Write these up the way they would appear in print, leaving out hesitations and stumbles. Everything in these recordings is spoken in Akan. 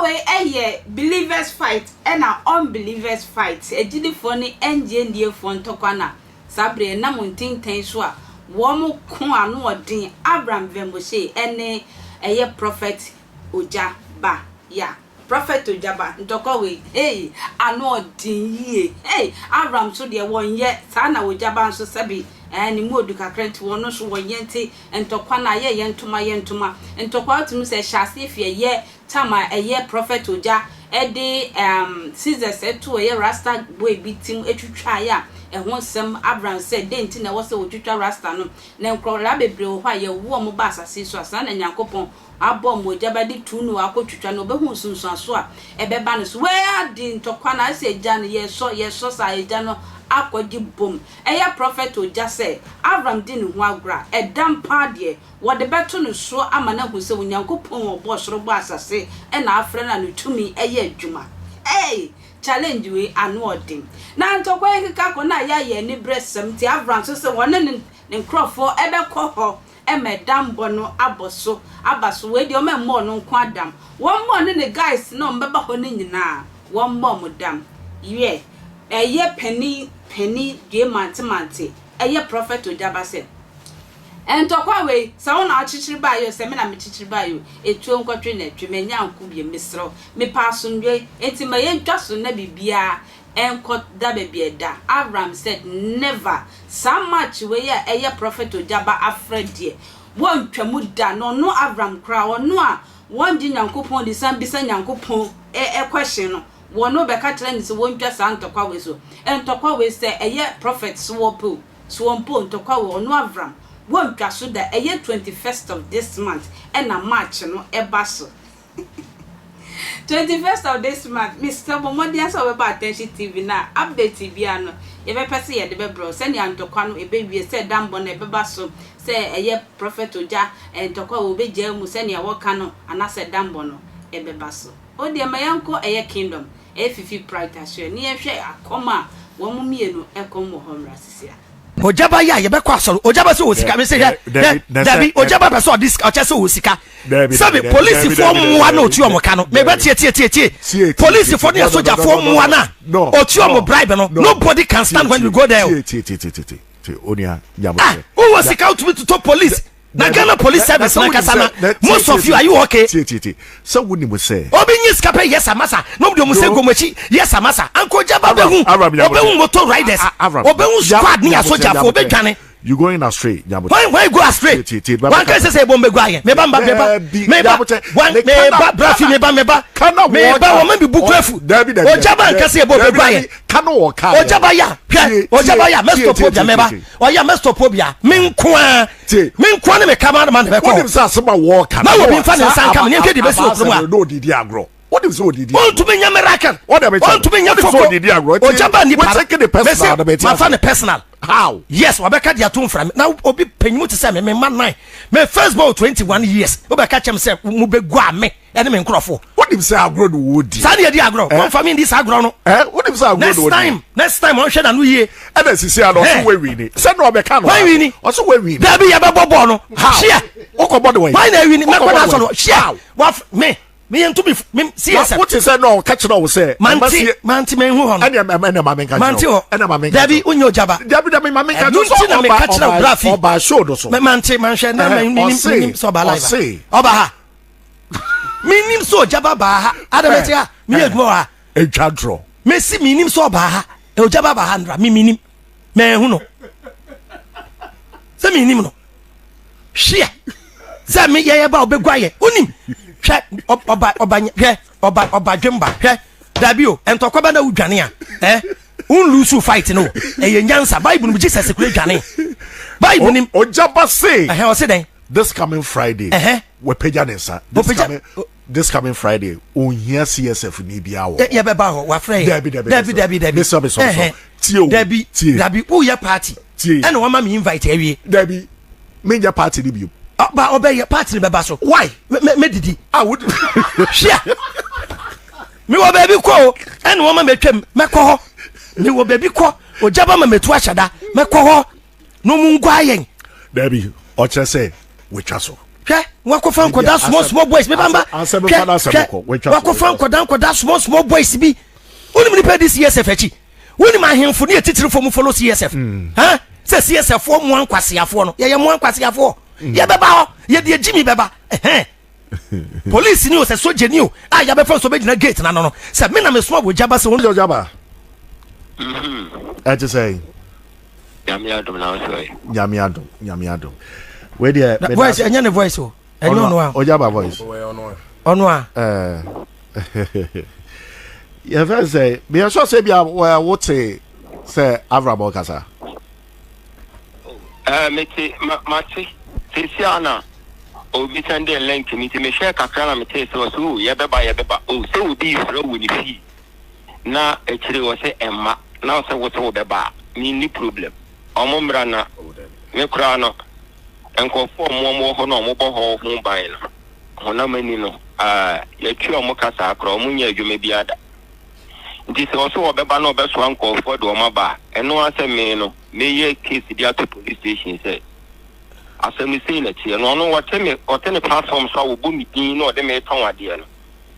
we believers fight and unbelievers fight. Ejidi foni NGNDA fon tokwana. Sabre na muntinten so a wo ko anu odin Abraham Vemboshe ene prophet Ogyaba ya. Prophet Ogyaba ntoko we anu odin yie. Abraham so de won ye sa na Ogyaba nso sabi ni mu oduka krent wono so woyente ntokwa na ye yentuma ntokwa tumi se hyase fie ye tama prophet Ogya de Caesar said to rasta boy bitim etwitwa ya ehon sem Abraham said denti na wo se otwitwa rasta no na nkrola bebre ho aye wo mo ba asase so asa na Nyankopon abom Ogyaba di tu no akotwitwa no behu sunsun so a ebeba no so we adi ntokwa na se Gya no ye so sa Gya no akodi bom prophet Ogya say Abraham di ne ho agra edam pa de wo de beto no so amana hu se Nyankopon wo bo soro bo asase na afre na no tumi adwuma challenge we anu odin na ntokwa ekika ko na ya ni bresem ti Abraham so se won ne nkrofo ebekọ ho emedam bono aboso abaso we de o memmo no nko adam won mo ne guys no mbeba ho ne nyina won mo modam ye penny de mante prophet Ogyaba se entokwa we sa wona achichiri ba yo se me na me chichiri ba yo etuo nkotwe na twemenya nkubie mesro me paso ndwe enti maye ntwaso na bibia enkot da bibia da. Abraham said never so much we prophet Ogyaba afredie won twemu da no Abraham kra no a won di Nyankopon di san bisa Nyankopon question no wono beka tren se wontwa santokwa we so entokwa we se prophet swompo ntokwa we ono Abraham wontwa so da 21st of this month na March no ebaso 21st of this month Mr. Bomodia so we attention TV na update bia no ye be pese ye de be bro se ni antokwa no ebe wie se dambo na ebebaso se prophet Ogya entokwa we be gya mu se ni awoka no ana se dambo no ebebaso o de mayanko kingdom fifi pride asure ni ehwe akoma wo mu mienu ekomo homra sisia Ogyaba ya ye be kwa asoro Ogyaba so osika me se Dabi Ogyaba be so dis o che so osika sabe police for muwa na otu omo ka no me be tie police for na soldier for muwa na otu omo bribe no nobody can stand when we go there onia nyamo who was sika to top police na Ghana police service na kasana most of you are you okay so woni mo say obi nyis kape yes amasa no do mo say gomachi yes amasa anko Ogyaba behu obehu motor riders obehu squad ni soldier for obedwane you going astray nyamo why go astray one can say bombe go aye me ba brafi me ba wo me bi bukrafu Ogyaba nka say bombe go aye kana wo ka Ogyaba ya mestopobia meba oya mestopobia menkwa ne me kama man be ko what if say wo ka na wo bi fa ne san kam ne nke di be so okro no didi agro what if so didi want to be nya miracle what am I want to be nya foko didi agro Ogyaba ni para take the personal ma fa ne personal how yes obeka dia to mfra na obi panyimu te say me man 9 me first born 21 years obeka chem say mu begu ame ene me nkrofo what if say agro no wodi sa ne di agro one family this agro no what if say agro no wodi next time on hwe na no ye ebe sisi a no so we wini say no obeka no why wini o so we wini da bi ye be bobo no share okobo de we why na wini me ko na so share what me and to be see what is that no catch no say manti men hu hon ene ma men catch manti o ene ma men Dabi unyo Ogyaba Dabi ma men catch so na me catch na brafi oba show do so manti man hwe na minim so ba live oba ha minim so Ogyaba ba ha adameti ha me edmo ha edwa draw me si minim so ba ha Ogyaba ba ha ndra minim me hu no se minim no share za me ye ba obegwaye unim oba dwemba Dabi o entokwa ba na udwane a unlusu fight no ye nyansa Bible no Jesus kure dwane Bible nim Ogyaba say o say den this coming Friday we pajanesa this coming Friday on here CSF ni bia wo ye be ba ho wa frey Dabi so tio Dabi who ya party and wo ma me invite awie Dabi menja party ni bio ba obey party be ba so why me didi I would share me wo baby ko en wo ma metwam me ko ho me wo baby ko Ogyaba ma metu ahyada me ko ho no mu ngwa yen Dabi o che say we twa so hwe wakofa nkoda small boys me bamba wakofa nkoda small boys bi woni mni pe this CSF achi woni ma hemfo ne titiri fo mu follow CSF ha se CSF fo mu ankwasiafo no ye mu ankwasiafo ye beba ho ye de Wogyimii beba police ni o se soje ni o ya be fa so be gina gate na no se me na me so Ogyaba se won Ogyaba I just say Yamiadum now say Yamiadum where the voice enya ne voice o enyo no a Ogyaba voice ono a you first say be sure say be what say Avraham kasa meti mati tisiana obi sende link mi ti me share kakra na meti so ye beba o so di fro woni fi na ekire wo se emma na so wo so beba ni problem omo mra na me kura no enko fo mo ho no mo bo ho ban no hona mani no ye twa omo kasa akra omo nya adwuma bi ada nti se wo so wo beba na obeso anko fo do omo ba eno ase me no me ye case dia to police station say asemi say na tie no no wotene platform so wo bo mi din no de me ton ade no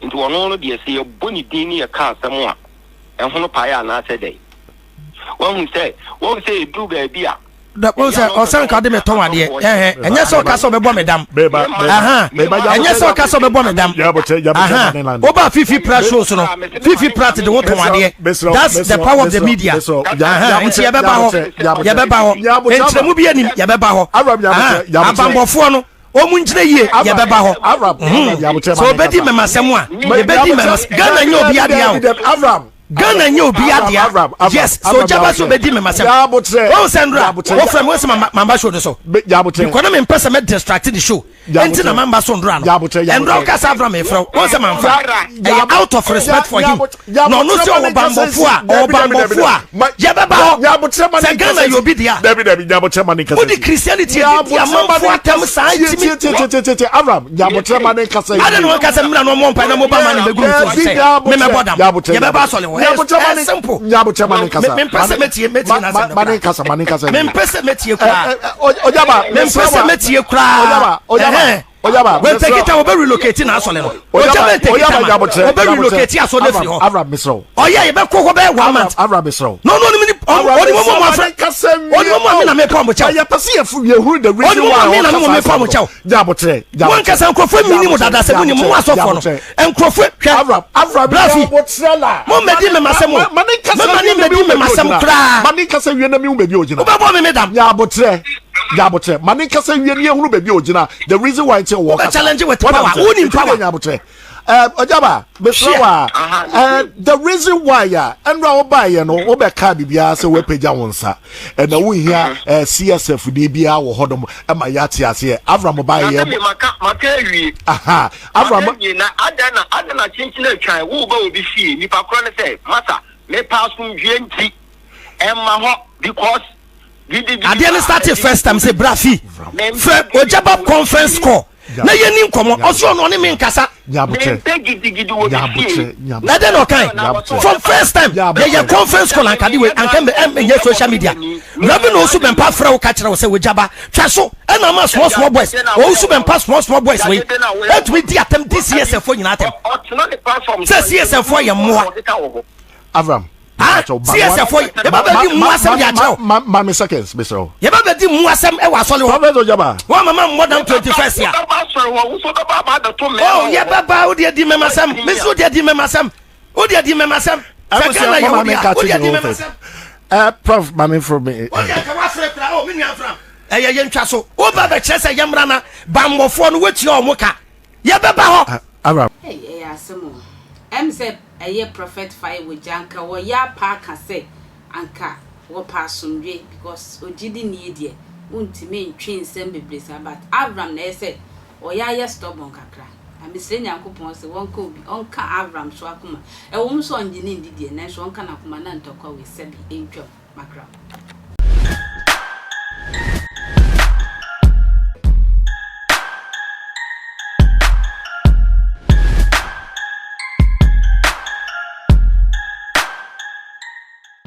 nti wono no de se ye bo ni din ni ye ka asem a enhono pa ya na ase dey won say do ga bia da won say osan ka de me ton ade enye so ka so be bo me dam enye so ka so be bo me dam oba fifi pressure so no fifi prat de won ton ade that's the power of the media nti ye beba ho entremu bi anim ye beba ho abambofo no omu njire yie ye beba ho so obedi memasem a ebedi memas Ghana nyo obi ade a Ghana nyo obi ade a yes so Ogyaba so obedi memasem o sendra wo frame wo se mamba show so because me pesa me distract the show enti na mamba so ndra no endra ka sa Avraham efro wo se manfa out of respect for him no no se o bambofo a ye beba ho se Ghana yo obi dia David Nyabochema ni kasa odi Christianity dia manfo atam sa intimi Avraham Nyabochema ni kasa I don't know kasa mna no mo mpa na mo ba man be guru so say me me bodam ye beba so le ho simple Nyabochema ni kasa me pesa metie na mani kasa me pesa metie kra Ogyaba me pesa metie kra Ogyaba we take it we relocate na asole no Ogyaba take it we relocate aso na fi ho Avraham misro oya ye be ko 1 month Avraham misro no oni mo afre oni mo na me pom cha ya pese ye fu ye hu the reason why oni mo me pom cha Nyabotre won kasa nkrofo minimum dada se minimum mo asofo no nkrofo Avraham Nyabotrela mo medi me masem medi me masem kra mani kasa wie na mi hu bebi ogina oba bo me medam Nyabotre mani kasa wie na ehunu bebi ogina the reason why it's work challenge with power uni power Nyabotre Ogyaba besrawa the reason why ya enra oba ye no obeka bibia se we pagya wonsa na wo hia CSF de bia wo hodom ma ya te ase Avraham ba ye maka wi Avraham na adana chinchina atwan wo ba obi fie nipa kro ne say masa me pass from dwenti emma ho because I didn't start the first time say brafi Ogyaba conference call na yeni nkomo oso no ne me nkasa Nyabotre na den okay from first time ye conference call and kadi we and ye social media rabi no osu bempa fra wo ka kire wo say Ogyaba twa so e na ma small boys o osu bempa small boys we let we di atem this CSF for nyina atem say CSF for ye moa Avraham CSF for ye baba di mu asem ya chawo mami seconds besro ye baba di mu asem e wa sole ho Ogyaba wa mama more than 21st year oh ye baba o de di memasem me so de di memasem o de di memasem sakana ye o de di memasem prof mami from me o de ka wa frɛ pra o me nua fram ye ntwa so o baba kyerɛ ye mra na bammɔfo no wetie o mo ka ye baba ho Avraham hey asemo say eye prophet fire with janka wo ya pa ka say anka wo pa sumdwe because ogidi nie de untime ntwe nsem bebresa but Avraham na say o ya ye stubborn kakra amisre nyankopon se won ka obi onka Avraham so akoma e wo so ngine ndidie na so onka na akoma na ntokwa we sebi entwa makra